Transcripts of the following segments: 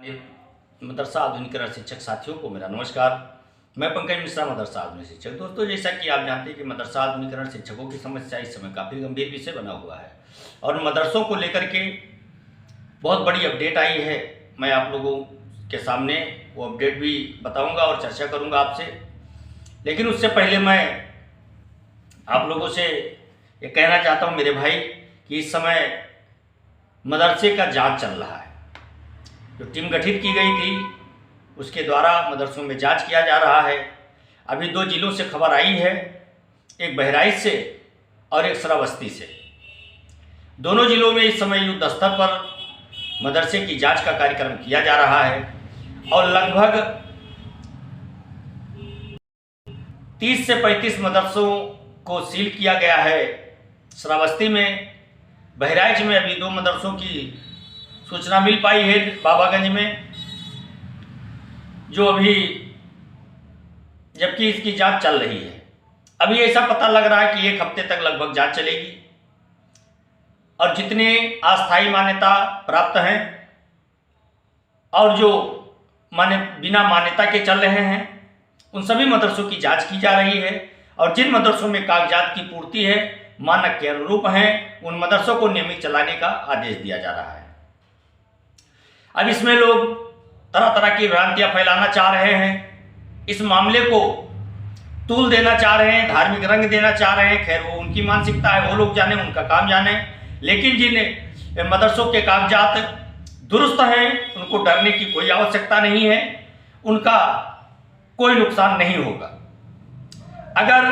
मदरसा आधुनिकीकरण शिक्षक साथियों को मेरा नमस्कार। मैं पंकज मिश्रा, मदरसा आधुनिक शिक्षक। दोस्तों, जैसा कि आप जानते हैं कि मदरसा आधुनिकीकरण शिक्षकों की समस्या इस समय काफ़ी गंभीर विषय बना हुआ है और मदरसों को लेकर के बहुत बड़ी अपडेट आई है। मैं आप लोगों के सामने वो अपडेट भी बताऊंगा और चर्चा करूंगा आपसे। लेकिन उससे पहले मैं आप लोगों से ये कहना चाहता हूं मेरे भाई कि इस समय मदरसे का जांच चल रहा है। जो टीम गठित की गई थी उसके द्वारा मदरसों में जांच किया जा रहा है। अभी 2 जिलों से खबर आई है, एक बहराइच से और एक श्रावस्ती से। दोनों जिलों में इस समय युद्ध स्तर पर मदरसे की जांच का कार्यक्रम किया जा रहा है और लगभग 30 से 35 मदरसों को सील किया गया है। श्रावस्ती में, बहराइच में अभी 2 मदरसों की सूचना मिल पाई है, बाबागंज में, जो अभी, जबकि इसकी जांच चल रही है। अभी ऐसा पता लग रहा है कि 1 हफ्ते तक लगभग जांच चलेगी और जितने अस्थायी मान्यता प्राप्त हैं और जो बिना मान्यता के चल रहे हैं उन सभी मदरसों की जांच की जा रही है और जिन मदरसों में कागजात की पूर्ति है, मानक के अनुरूप हैं, उन मदरसों को नियमित चलाने का आदेश दिया जा रहा है। अब इसमें लोग तरह तरह की भ्रांतियां फैलाना चाह रहे हैं, इस मामले को तूल देना चाह रहे हैं, धार्मिक रंग देना चाह रहे हैं। खैर, वो उनकी मानसिकता है, वो लोग जाने, उनका काम जाने। लेकिन जिन मदरसों के कागजात दुरुस्त हैं उनको डरने की कोई आवश्यकता नहीं है, उनका कोई नुकसान नहीं होगा। अगर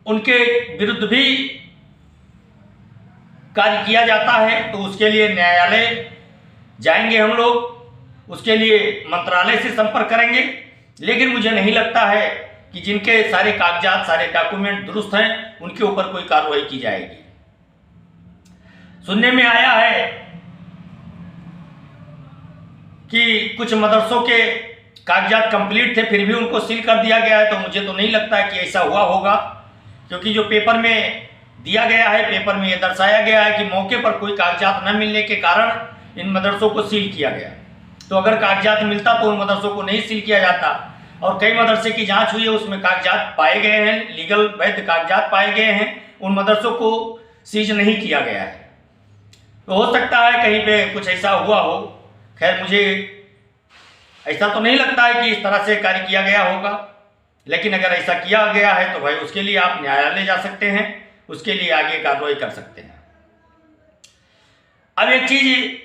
उनके विरुद्ध भी कार्य किया जाता है तो उसके लिए न्यायालय जाएंगे हम लोग, उसके लिए मंत्रालय से संपर्क करेंगे। लेकिन मुझे नहीं लगता है कि जिनके सारे कागजात, सारे डॉक्यूमेंट दुरुस्त हैं, उनके ऊपर कोई कार्रवाई की जाएगी। सुनने में आया है कि कुछ मदरसों के कागजात कंप्लीट थे फिर भी उनको सील कर दिया गया है, तो मुझे तो नहीं लगता है कि ऐसा हुआ होगा, क्योंकि जो पेपर में दिया गया है, पेपर में यह दर्शाया गया है कि मौके पर कोई कागजात न मिलने के कारण इन मदरसों को सील किया गया। तो अगर कागजात मिलता तो उन मदरसों को नहीं सील किया जाता। और कई मदरसे की जांच हुई है, उसमें कागजात पाए गए हैं, लीगल वैध कागजात पाए गए हैं, उन मदरसों को सीज नहीं किया गया है। तो हो सकता है कहीं पे कुछ ऐसा हुआ हो। खैर, मुझे ऐसा तो नहीं लगता है कि इस तरह से कार्य किया गया होगा, लेकिन अगर ऐसा किया गया है तो भाई उसके लिए आप न्यायालय जा सकते हैं, उसके लिए आगे कार्रवाई कर सकते हैं। अब एक चीज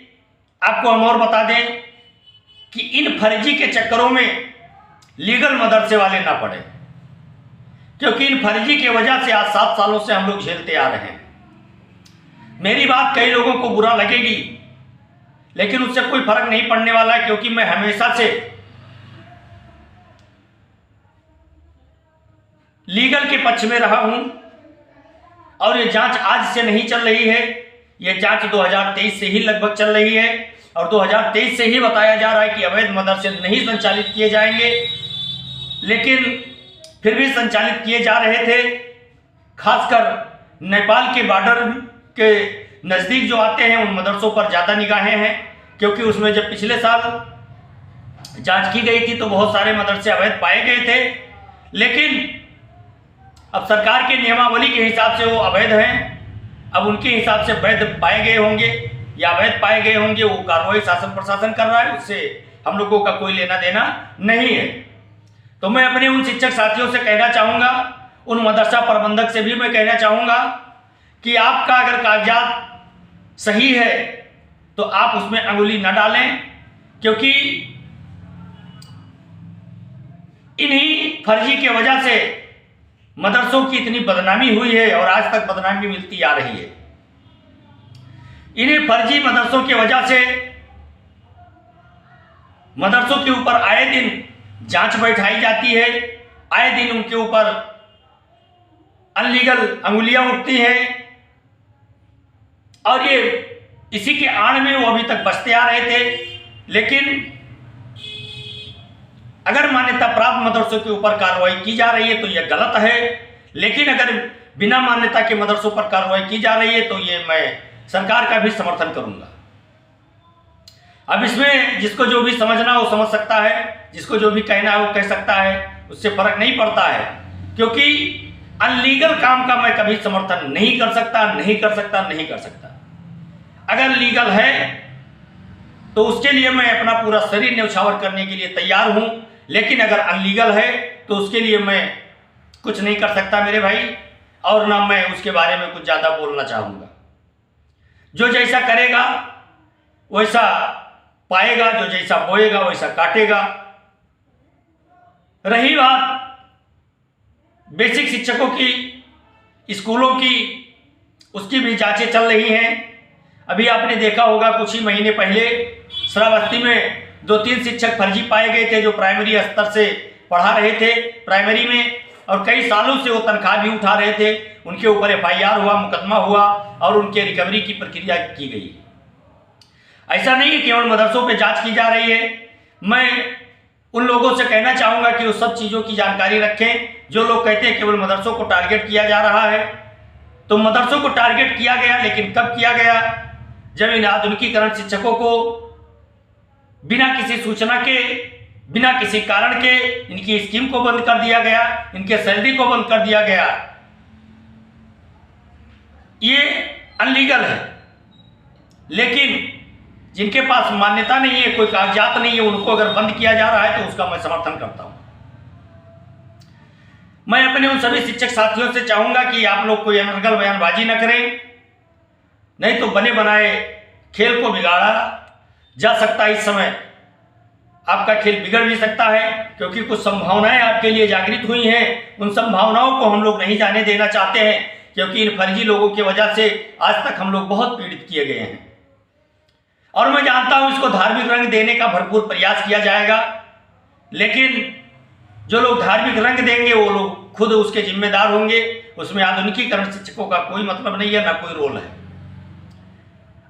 आपको हम और बता दें कि इन फर्जी के चक्करों में लीगल मदरसे वाले ना पड़े, क्योंकि इन फर्जी की वजह से आज 7 सालों से हम लोग झेलते आ रहे हैं। मेरी बात कई लोगों को बुरा लगेगी, लेकिन उससे कोई फर्क नहीं पड़ने वाला है, क्योंकि मैं हमेशा से लीगल के पक्ष में रहा हूं और ये जांच आज से नहीं चल रही है। ये जांच 2023 से ही लगभग चल रही है और 2023 से ही बताया जा रहा है कि अवैध मदरसे नहीं संचालित किए जाएंगे, लेकिन फिर भी संचालित किए जा रहे थे। खासकर नेपाल के बॉर्डर के नज़दीक जो आते हैं उन मदरसों पर ज़्यादा निगाहें हैं, क्योंकि उसमें जब पिछले साल जांच की गई थी तो बहुत सारे मदरसे अवैध पाए गए थे। लेकिन अब सरकार के नियमावली के हिसाब से वो अवैध हैं, अब उनके हिसाब से वैध पाए गए होंगे या अवैध पाए गए होंगे, वो कार्रवाई शासन प्रशासन कर रहा है, उससे हम लोगों का कोई लेना देना नहीं है। तो मैं अपने उन शिक्षक साथियों से कहना चाहूँगा, उन मदरसा प्रबंधक से भी मैं कहना चाहूँगा कि आपका अगर कागजात सही है तो आप उसमें अंगुली न डालें, क्योंकि इन्हीं फर्जी के वजह से मदरसों की इतनी बदनामी हुई है और आज तक बदनामी मिलती आ रही है। इन्हीं फर्जी मदरसों की वजह से मदरसों के ऊपर आए दिन जांच बैठाई जाती है, आए दिन उनके ऊपर अनलीगल अंगुलियां उठती हैं और ये इसी के आड़ में वो अभी तक बचते आ रहे थे। लेकिन अगर मान्यता प्राप्त मदरसों के ऊपर कार्रवाई की जा रही है तो यह गलत है, लेकिन अगर बिना मान्यता के मदरसों पर कार्रवाई की जा रही है तो ये मैं सरकार का भी समर्थन करूंगा। अब इसमें जिसको जो भी समझना हो समझ सकता है, जिसको जो भी कहना है वो कह सकता है, उससे फर्क नहीं पड़ता है, क्योंकि अनलीगल काम का मैं कभी समर्थन नहीं कर सकता। अगर लीगल है तो उसके लिए मैं अपना पूरा शरीर न्यौछावर करने के लिए तैयार हूं, लेकिन अगर अनलीगल है तो उसके लिए मैं कुछ नहीं कर सकता मेरे भाई, और ना मैं उसके बारे में कुछ ज़्यादा बोलना चाहूँगा। जो जैसा करेगा वैसा पाएगा, जो जैसा बोएगा वैसा काटेगा। रही बात बेसिक शिक्षकों की, स्कूलों की, उसकी भी जांचें चल रही हैं। अभी आपने देखा होगा कुछ ही महीने पहले श्रावस्ती में 2-3 शिक्षक फर्जी पाए गए थे, जो प्राइमरी स्तर से पढ़ा रहे थे प्राइमरी में, और कई सालों से वो तनख्वाह भी उठा रहे थे। उनके ऊपर FIR हुआ, मुकदमा हुआ और उनके रिकवरी की प्रक्रिया की गई। ऐसा नहीं है केवल मदरसों पे जांच की जा रही है। मैं उन लोगों से कहना चाहूँगा कि वो सब चीज़ों की जानकारी रखें। जो लोग कहते हैं केवल मदरसों को टारगेट किया जा रहा है, तो मदरसों को टारगेट किया गया, लेकिन कब किया गया? जब इन आधुनिकीकरण शिक्षकों को बिना किसी सूचना के, बिना किसी कारण के इनकी स्कीम को बंद कर दिया गया, इनके सैलरी को बंद कर दिया गया। ये अनलीगल है, लेकिन जिनके पास मान्यता नहीं है, कोई कागजात नहीं है, उनको अगर बंद किया जा रहा है तो उसका मैं समर्थन करता हूं। मैं अपने उन सभी शिक्षक साथियों से चाहूंगा कि आप लोग कोई अनर्गल बयानबाजी न करें, नहीं तो बने बनाए खेल को बिगाड़ा जा सकता है। इस समय आपका खेल बिगड़ भी सकता है, क्योंकि कुछ संभावनाएं आपके लिए जागृत हुई हैं। उन संभावनाओं को हम लोग नहीं जाने देना चाहते हैं, क्योंकि इन फर्जी लोगों की वजह से आज तक हम लोग बहुत पीड़ित किए गए हैं। और मैं जानता हूं इसको धार्मिक रंग देने का भरपूर प्रयास किया जाएगा, लेकिन जो लोग धार्मिक रंग देंगे वो लोग खुद उसके जिम्मेदार होंगे। उसमें आधुनिकीकरण शिक्षकों का कोई मतलब नहीं है, ना कोई रोल है।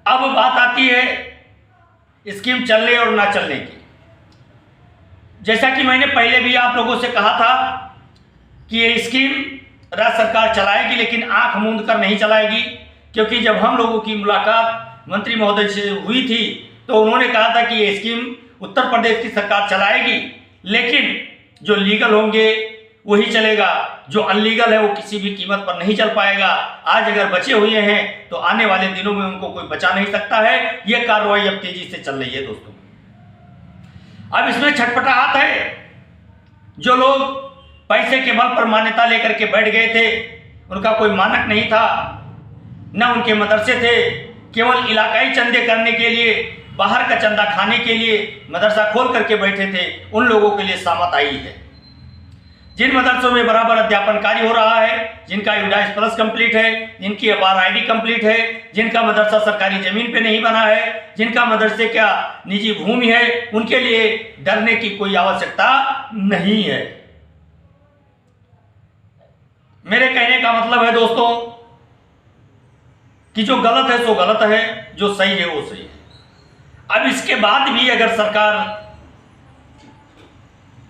अब बात आती है स्कीम चलने और ना चलने की। जैसा कि मैंने पहले भी आप लोगों से कहा था कि ये स्कीम राज्य सरकार चलाएगी, लेकिन आंख मूंद कर नहीं चलाएगी, क्योंकि जब हम लोगों की मुलाकात मंत्री महोदय से हुई थी तो उन्होंने कहा था कि ये स्कीम उत्तर प्रदेश की सरकार चलाएगी, लेकिन जो लीगल होंगे वही चलेगा, जो अनलीगल है वो किसी भी कीमत पर नहीं चल पाएगा। आज अगर बचे हुए हैं तो आने वाले दिनों में उनको कोई बचा नहीं सकता है। ये कार्रवाई अब तेजी से चल रही है दोस्तों। अब इसमें छटपटाहट है। जो लोग पैसे के बल पर मान्यता लेकर के बैठ गए थे, उनका कोई मानक नहीं था, न उनके मदरसे थे, केवल इलाकाई चंदे करने के लिए, बाहर का चंदा खाने के लिए मदरसा खोल करके बैठे थे, उन लोगों के लिए सामत आई है। जिन मदरसों में बराबर अध्यापन कार्य हो रहा है, जिनका यूडाइस प्लस कंप्लीट है, जिनकी RID कंप्लीट है, जिनका मदरसा सरकारी जमीन पे नहीं बना है, जिनका मदरसे का निजी भूमि है, उनके लिए डरने की कोई आवश्यकता नहीं है। मेरे कहने का मतलब है दोस्तों कि जो गलत है सो गलत है, जो सही है वो सही है। अब इसके बाद भी अगर सरकार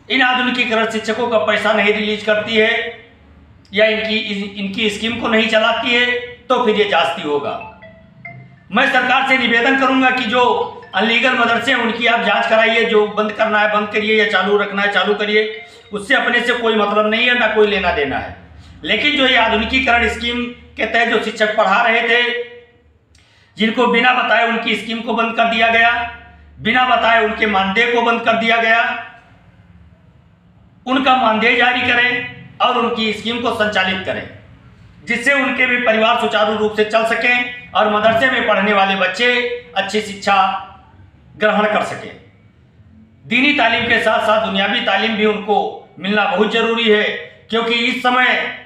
इन आधुनिकीकरण शिक्षकों का पैसा नहीं रिलीज करती है या इनकी स्कीम को नहीं चलाती है, तो फिर ये जांचती होगा। मैं सरकार से निवेदन करूंगा कि जो अनलीगल मदरसे हैं उनकी आप जांच कराइए, जो बंद करना है बंद करिए, या चालू रखना है चालू करिए, उससे अपने से कोई मतलब नहीं है, ना कोई लेना देना है। लेकिन जो ये आधुनिकीकरण स्कीम के तहत जो शिक्षक पढ़ा रहे थे, जिनको बिना बताए उनकी स्कीम को बंद कर दिया गया, बिना बताए उनके मानदेय को बंद कर दिया गया, उनका मानदेय जारी करें और उनकी स्कीम को संचालित करें, जिससे उनके भी परिवार सुचारू रूप से चल सकें और मदरसे में पढ़ने वाले बच्चे अच्छी शिक्षा ग्रहण कर सकें। दीनी तालीम के साथ साथ दुनियावी तालीम भी उनको मिलना बहुत जरूरी है, क्योंकि इस समय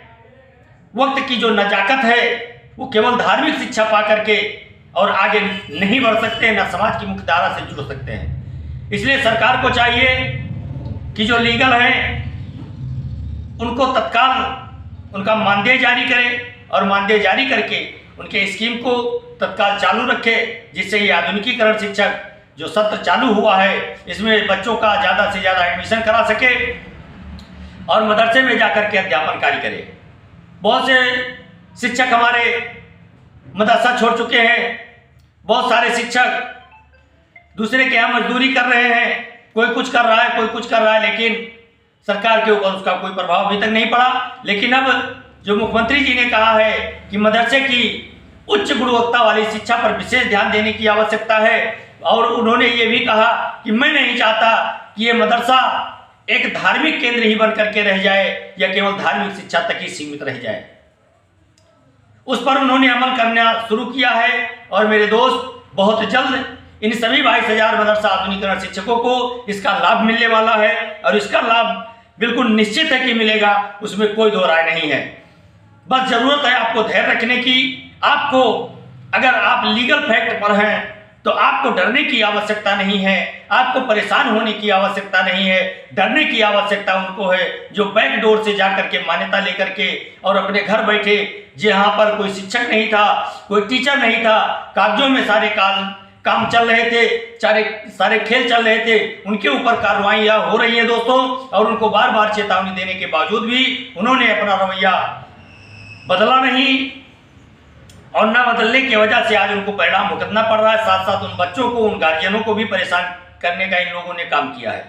वक्त की जो नजाकत है वो केवल धार्मिक शिक्षा पा करके और आगे नहीं बढ़ सकते हैं, ना समाज की मुख्य धारा से जुड़ सकते हैं। इसलिए सरकार को चाहिए कि जो लीगल हैं उनको तत्काल उनका मानदेय जारी करे और मानदेय जारी करके उनके स्कीम को तत्काल चालू रखे, जिससे ये आधुनिकीकरण शिक्षक जो सत्र चालू हुआ है इसमें बच्चों का ज़्यादा से ज़्यादा एडमिशन करा सके और मदरसे में जाकर के अध्यापन कार्य करे। बहुत से शिक्षक हमारे मदरसा छोड़ चुके हैं, बहुत सारे शिक्षक दूसरे के यहाँ मजदूरी कर रहे हैं, कोई कुछ कर रहा है, कोई कुछ कर रहा है, लेकिन सरकार के ऊपर उसका कोई प्रभाव अभी तक नहीं पड़ा। लेकिन अब जो मुख्यमंत्री जी ने कहा है कि मदरसे की उच्च गुणवत्ता वाली शिक्षा पर विशेष ध्यान देने की आवश्यकता है, और उन्होंने ये भी कहा कि मैं नहीं चाहता कि ये मदरसा एक धार्मिक केंद्र ही बन करके रह जाए या केवल धार्मिक शिक्षा तक ही सीमित रह जाए। उस पर उन्होंने अमल करना शुरू किया है और मेरे दोस्त बहुत जल्द इन सभी 22,000 मदरसा आधुनिकीकरण शिक्षकों को इसका लाभ मिलने वाला है, और इसका लाभ बिल्कुल निश्चित है कि मिलेगा, उसमें कोई दो राय नहीं है। बस जरूरत है आपको धैर्य रखने की। आपको अगर आप लीगल फैक्ट पर हैं तो आपको डरने की आवश्यकता नहीं है, आपको परेशान होने की आवश्यकता नहीं है। डरने की आवश्यकता उनको है जो बैक डोर से जा करके मान्यता लेकर के और अपने घर बैठे, जहाँ पर कोई शिक्षक नहीं था, कोई टीचर नहीं था, कागजों में सारे काम चल रहे थे, सारे खेल चल रहे थे, उनके ऊपर कार्रवाइयाँ हो रही हैं दोस्तों। और उनको बार बार चेतावनी देने के बावजूद भी उन्होंने अपना रवैया बदला नहीं, और न बदलने की वजह से आज उनको परिणाम भुगतना पड़ रहा है। साथ साथ उन बच्चों को, उन गार्जियनों को भी परेशान करने का इन लोगों ने काम किया है।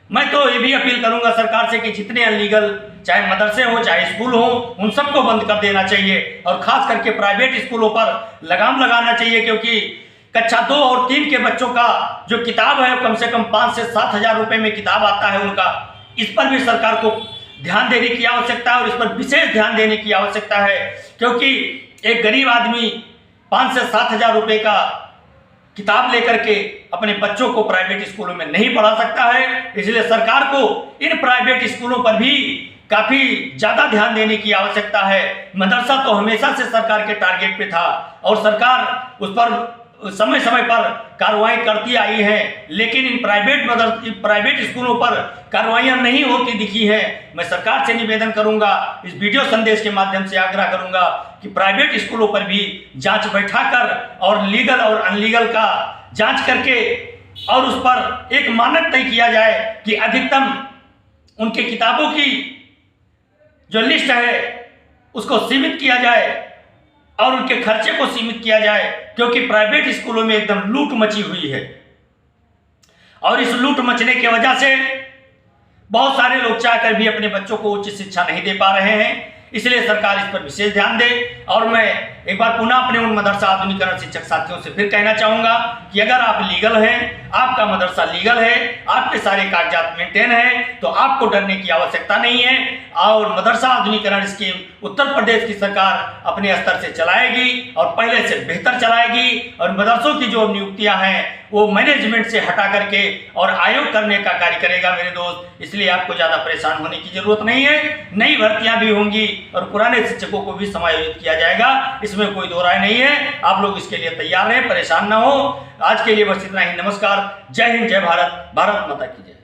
मैं तो ये भी अपील करूंगा सरकार से कि जितने अनलीगल चाहे मदरसे हो चाहे स्कूल हो, उन सबको बंद कर देना चाहिए, और खास करके प्राइवेट स्कूलों पर लगाम लगाना चाहिए, क्योंकि कक्षा 2 और 3 के बच्चों का जो किताब है कम से कम 5 से 7 हज़ार रुपये में किताब आता है उनका। इस पर भी सरकार को ध्यान देने की आवश्यकता है, और इस पर विशेष ध्यान देने की आवश्यकता है, क्योंकि एक गरीब आदमी 5 से 7 हज़ार रुपये का किताब लेकर के अपने बच्चों को प्राइवेट स्कूलों में नहीं पढ़ा सकता है। इसलिए सरकार को इन प्राइवेट स्कूलों पर भी काफी ज्यादा ध्यान देने की आवश्यकता है। मदरसा तो हमेशा से सरकार के टारगेट पे था, और सरकार उस पर समय समय पर कार्रवाई करती आई है, लेकिन इन प्राइवेट स्कूलों पर कार्रवाइयां नहीं होती दिखी है। मैं सरकार से निवेदन करूंगा, इस वीडियो संदेश के माध्यम से आग्रह करूंगा कि प्राइवेट स्कूलों पर भी जांच बैठाकर और लीगल और अनलीगल का जांच करके और उस पर एक मानक तय किया जाए कि अधिकतम उनके किताबों की जो लिस्ट है उसको सीमित किया जाए और उनके खर्चे को सीमित किया जाए, क्योंकि प्राइवेट स्कूलों में एकदम लूट मची हुई है, और इस लूट मचने की वजह से बहुत सारे लोग चाहकर भी अपने बच्चों को उच्च शिक्षा नहीं दे पा रहे हैं। इसलिए सरकार इस पर विशेष ध्यान दे। और मैं एक बार पुनः अपने उन मदरसा आधुनिकीकरण शिक्षक साथियों से फिर कहना चाहूंगा कि अगर आप लीगल हैं, आपका मदरसा लीगल है, आपके सारे कागजात मेंटेन हैं, तो आपको डरने की आवश्यकता नहीं है। और मदरसा आधुनिकीकरण स्कीम उत्तर प्रदेश की सरकार अपने स्तर से चलाएगी और पहले से बेहतर चलाएगी, और मदरसों की जो नियुक्तियां हैं वो मैनेजमेंट से हटा करके और आयोग करने का कार्य करेगा मेरे दोस्त। इसलिए आपको ज़्यादा परेशान होने की जरूरत नहीं है। नई भर्तियां भी होंगी और पुराने शिक्षकों को भी समायोजित किया जाएगा, इसमें कोई दो राय नहीं है। आप लोग इसके लिए तैयार रहें, परेशान ना हो। आज के लिए बस इतना ही। नमस्कार, जय हिंद, जय भारत, भारत माता की जय।